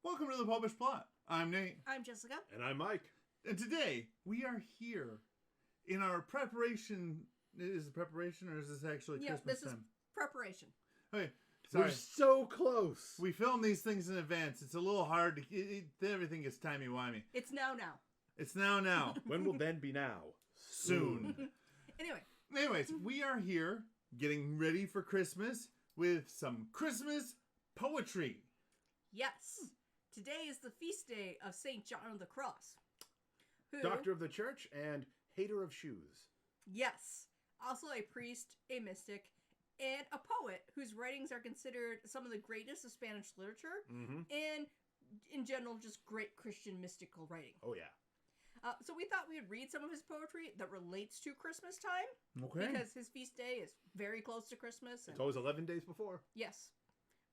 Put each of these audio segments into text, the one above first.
Welcome to the Popish Plot. I'm Nate. I'm Jessica. And I'm Mike. And today, we are here in our preparation. Is it preparation or is this actually Christmas this time? is preparation. Okay, sorry. We're so close. We film these things in advance. It's a little hard to... everything gets timey-wimey. It's now. It's now. When will then be now? Soon. Anyways, we are here getting ready for Christmas with some Christmas poetry. Yes. Today is the feast day of St. John of the Cross. Who, Doctor of the Church and hater of shoes. Yes. Also a priest, a mystic, and a poet whose writings are considered some of the greatest of Spanish literature and, in general, just great Christian mystical writing. Oh, yeah. So we thought we would read some of his poetry that relates to Christmas time. Okay. Because his feast day is very close to Christmas. It's always 11 days before. Yes.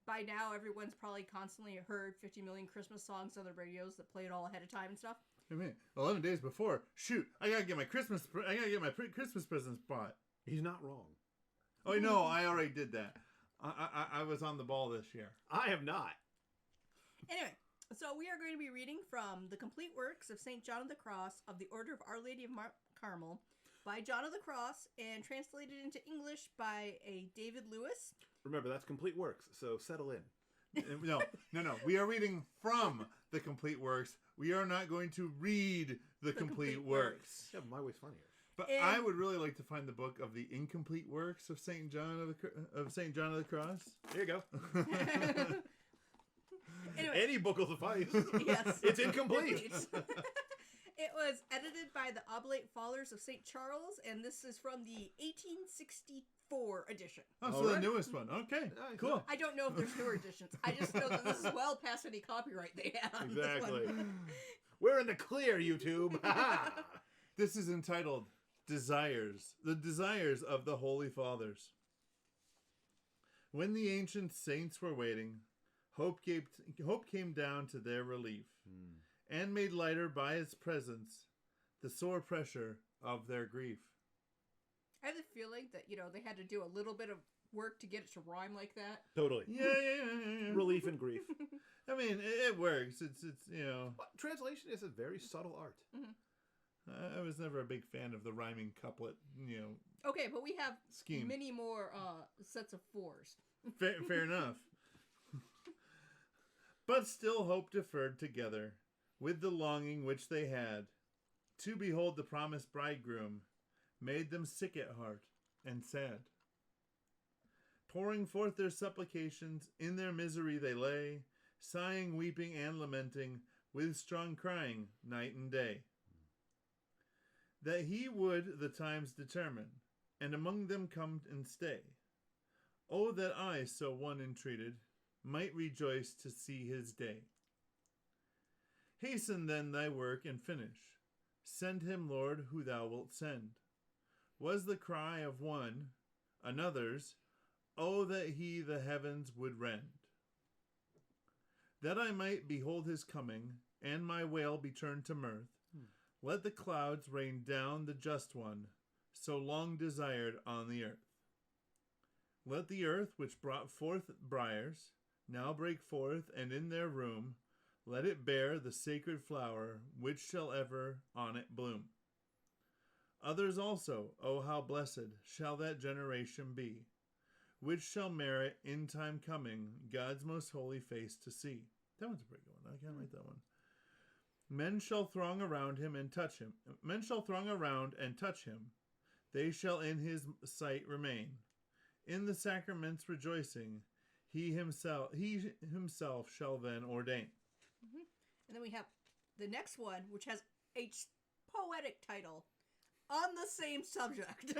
By now, everyone's probably constantly heard 50 million Christmas songs on the radios that play it all ahead of time and stuff. Wait a minute. 11 days before. Shoot, I gotta get my Christmas presents bought. He's not wrong. Oh, no, I already did that. I was on the ball this year. I have not. Anyway, so we are going to be reading from the complete works of St. John of the Cross of the Order of Our Lady of Carmel by John of the Cross and translated into English by a David Lewis. Remember, that's complete works, so settle in. No. We are reading from the complete works. We are not going to read the complete works. Yeah, but my way's funnier. But I would really like to find the book of the incomplete works of St. John of the Cross. There you go. Anyway, Any book will suffice. yes, It's incomplete. It was edited by the Oblate Fathers of St. Charles, and this is from the 1864 edition. Oh, so All the right. newest one. Okay, cool. I don't know if there's newer editions. I just know that this is well past any copyright they had on Exactly. this one. We're in the clear, YouTube. This is entitled Desires, the Desires of the Holy Fathers. When the ancient saints were waiting, hope came down to their relief, and made lighter by its presence the sore pressure of their grief. I have the feeling that, they had to do a little bit of work to get it to rhyme like that. Totally. Yeah. Relief and grief. I mean, it works. It's But translation is a very subtle art. I was never a big fan of the rhyming couplet, Okay, but we have scheme. many more sets of fours. Fair enough. But still hope deferred together, with the longing which they had, to behold the promised bridegroom, made them sick at heart and sad. Pouring forth their supplications, in their misery they lay, sighing, weeping, and lamenting, with strong crying, night and day. That he would the times determine, and among them come and stay. Oh, that I, so one entreated, might rejoice to see his day. Hasten then thy work and finish. Send him, Lord, who thou wilt send. Was the cry of one, another's, oh, that he the heavens would rend. That I might behold his coming, and my wail be turned to mirth, let the clouds rain down the just one, so long desired on the earth. Let the earth which brought forth briars, now break forth, and in their room, let it bear the sacred flower, which shall ever on it bloom. Others also, oh how blessed, shall that generation be, which shall merit in time coming God's most holy face to see. That one's a pretty good one. I can't write that one. Men shall throng around him and touch him. Men shall throng around and touch him. They shall in his sight remain. In the sacraments rejoicing, he himself shall then ordain. And then we have the next one, which has a poetic title on the same subject.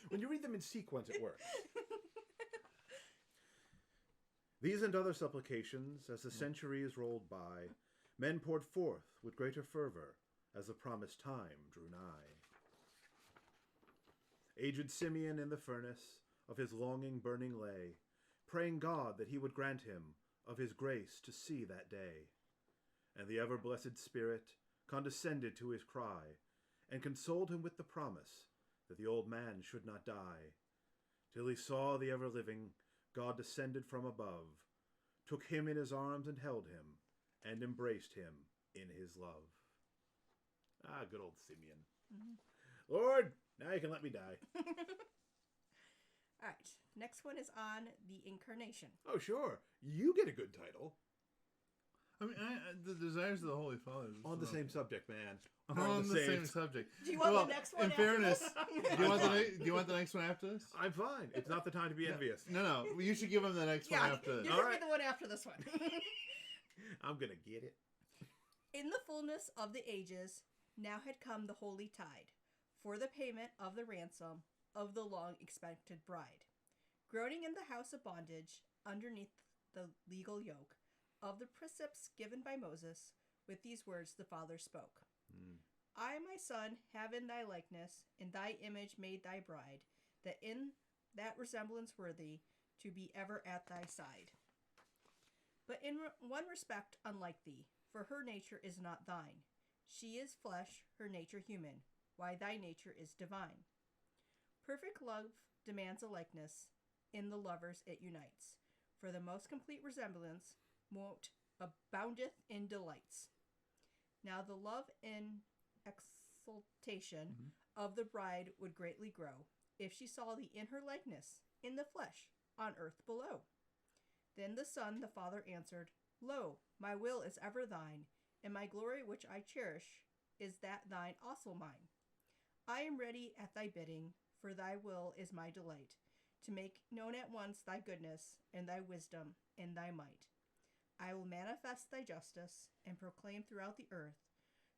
When you read them in sequence, it works. These and other supplications, as the centuries rolled by, men poured forth with greater fervor as the promised time drew nigh. Aged Simeon in the furnace of his longing burning lay, praying God that he would grant him of his grace to see that day. And the ever-blessed Spirit condescended to his cry, and consoled him with the promise that the old man should not die, till he saw the ever-living God descended from above, took him in his arms and held him, and embraced him in his love. Ah, good old Simeon. Mm-hmm. Lord, now you can let me die. All right. Next one is on the Incarnation. Oh, sure. You get a good title. I mean, the desires of the Holy Father. On the same subject, man. On the same subject. Do you want the next one? In after fairness, this? do you want the next one after this? I'm fine. It's not the time to be envious. No. You should give him the next one after this. You're going to be the one after this one. I'm going to get it. In the fullness of the ages, now had come the holy tide, for the payment of the ransom of the long-expected bride. Groaning in the house of bondage, underneath the legal yoke of the precepts given by Moses, with these words the Father spoke. I, my son, have in thy likeness, in thy image made thy bride, that in that resemblance worthy, to be ever at thy side. But in one respect unlike thee, for her nature is not thine. She is flesh, her nature human, why thy nature is divine. Perfect love demands a likeness, in the lovers it unites, for the most complete resemblance mote aboundeth in delights. Now the love and exultation of the bride would greatly grow, if she saw thee in her likeness, in the flesh, on earth below. Then the Son, the Father, answered, Lo, my will is ever thine, and my glory which I cherish is that thine also mine. I am ready at thy bidding, for thy will is my delight, to make known at once thy goodness, and thy wisdom, and thy might. I will manifest thy justice, and proclaim throughout the earth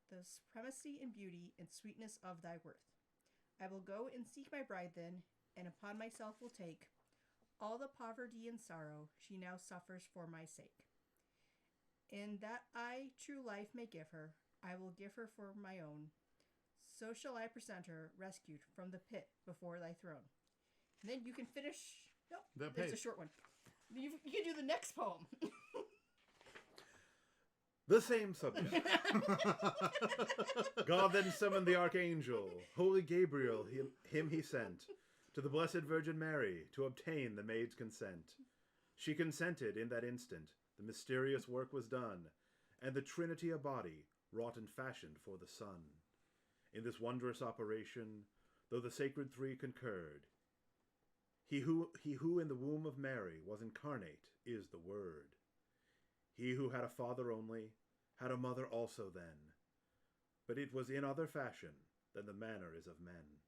the supremacy and beauty and sweetness of thy worth. I will go and seek my bride then, and upon myself will take all the poverty and sorrow she now suffers for my sake. And that I true life may give her, I will give her for my own. So shall I present her, rescued from the pit before thy throne. And then you can finish. Nope, it's a short one. You can do the next poem. The same subject. God then summoned the archangel, holy Gabriel, him he sent, to the Blessed Virgin Mary, to obtain the maid's consent. She consented in that instant, the mysterious work was done, and the Trinity a body, wrought and fashioned for the Son. In this wondrous operation, though the sacred three concurred, he who in the womb of Mary was incarnate is the Word. He who had a father only, had a mother also then, but it was in other fashion than the manner is of men.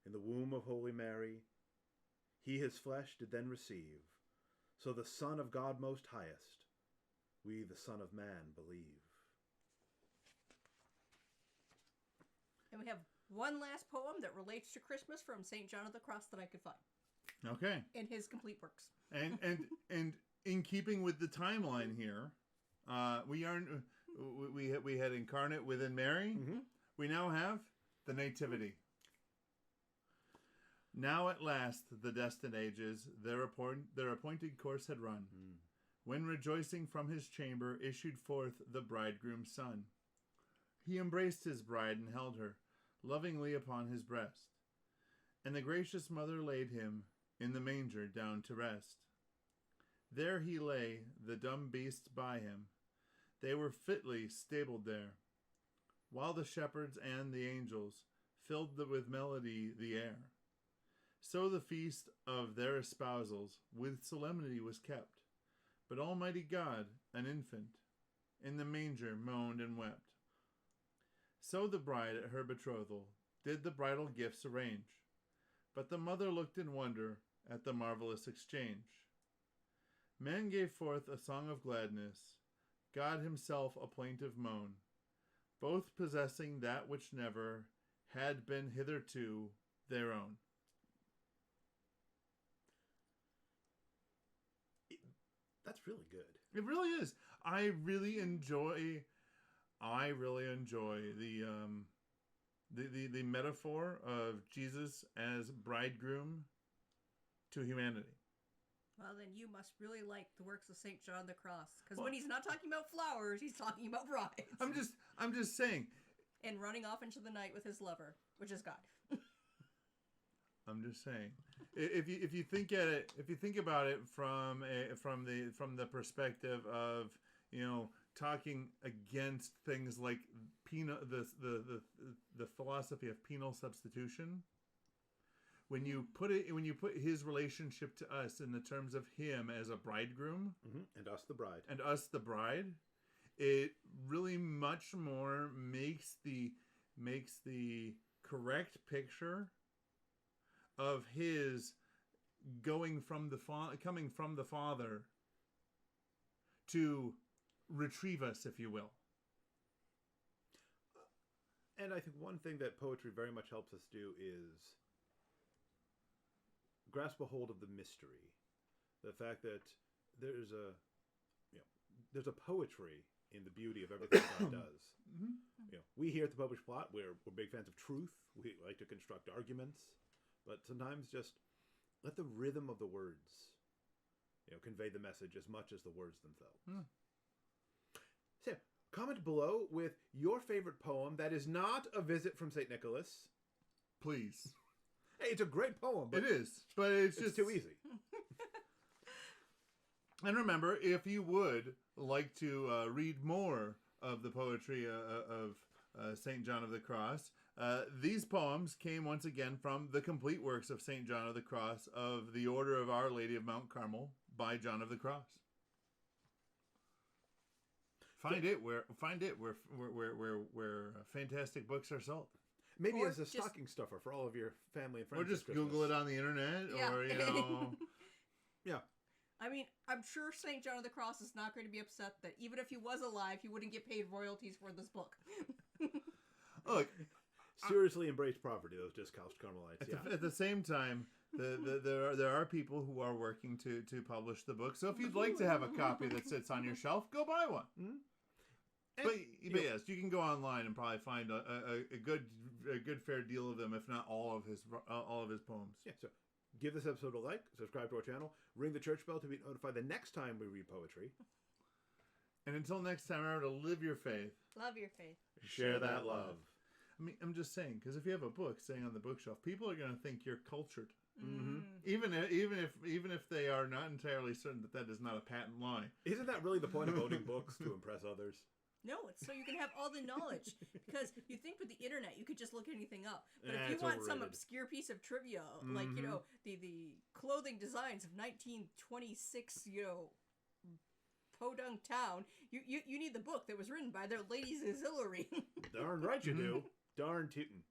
In the womb of Holy Mary, he his flesh did then receive, so the Son of God most highest, we the Son of Man believe. And we have one last poem that relates to Christmas from St. John of the Cross that I could find. Okay. In his complete works. And in keeping with the timeline here, we had incarnate within Mary. Mm-hmm. We now have the Nativity. Now at last the destined ages their appointed course had run, when rejoicing from his chamber issued forth the bridegroom's son. He embraced his bride and held her lovingly upon his breast, and the gracious mother laid him in the manger down to rest. There he lay, the dumb beasts by him. They were fitly stabled there, while the shepherds and the angels filled with melody the air. So the feast of their espousals with solemnity was kept, but Almighty God, an infant, in the manger moaned and wept. So the bride at her betrothal did the bridal gifts arrange, but the mother looked in wonder at the marvelous exchange. Men gave forth a song of gladness, God himself a plaintive moan, both possessing that which never had been hitherto their own. That's really good. It really is. I really enjoy the metaphor of Jesus as bridegroom to humanity. Well, then you must really like the works of St. John the Cross, because when he's not talking about flowers, he's talking about brides. I'm just saying. And running off into the night with his lover, which is God. I'm just saying. If you think at it, if you think about it from the perspective of, talking against things like the philosophy of penal substitution, when you put his relationship to us in the terms of him as a bridegroom, and us the bride, it really much more makes the correct picture of his coming from the Father to retrieve us, if you will. And I think one thing that poetry very much helps us do is grasp a hold of the mystery. The fact that there's a poetry in the beauty of everything God does. We here at the Popish Plot, we're big fans of truth. We like to construct arguments, but sometimes just let the rhythm of the words, convey the message as much as the words themselves. Sam, comment below with your favorite poem that is not a visit from St. Nicholas. Please. Hey, it's a great poem. But it is, but it's just too easy. And remember, if you would like to read more of the poetry of St. John of the Cross, these poems came once again from the complete works of St. John of the Cross of the Order of Our Lady of Mount Carmel by John of the Cross. Find it where fantastic books are sold. Maybe Or as a just stocking stuffer for all of your family and friends. Or just Google it on the internet, Yeah. or Yeah. I mean, I'm sure St. John of the Cross is not going to be upset that even if he was alive, he wouldn't get paid royalties for this book. Look, seriously embrace property, those discouched Carmelites. At the same time, there are people who are working to publish the book. So if you'd like to have a copy that sits on your shelf, go buy one. Mm-hmm. But yes, you can go online and probably find a good fair deal of them, if not all of his poems. Yeah. So give this episode a like, subscribe to our channel, ring the church bell to be notified the next time we read poetry. And until next time, remember to live your faith. Love your faith. Share that love. I mean, I'm just saying, because if you have a book sitting on the bookshelf, people are going to think you're cultured. Mm-hmm. Even if they are not entirely certain that is not a patent lie. Isn't that really the point of owning books, to impress others? No, it's so you can have all the knowledge. Because you think with the internet, you could just look anything up. But if you It's want some overrated. obscure piece of trivia, like, the clothing designs of 1926, Podunk Town, you need the book that was written by their ladies' auxiliary. Darn right you do. Darn tootin'.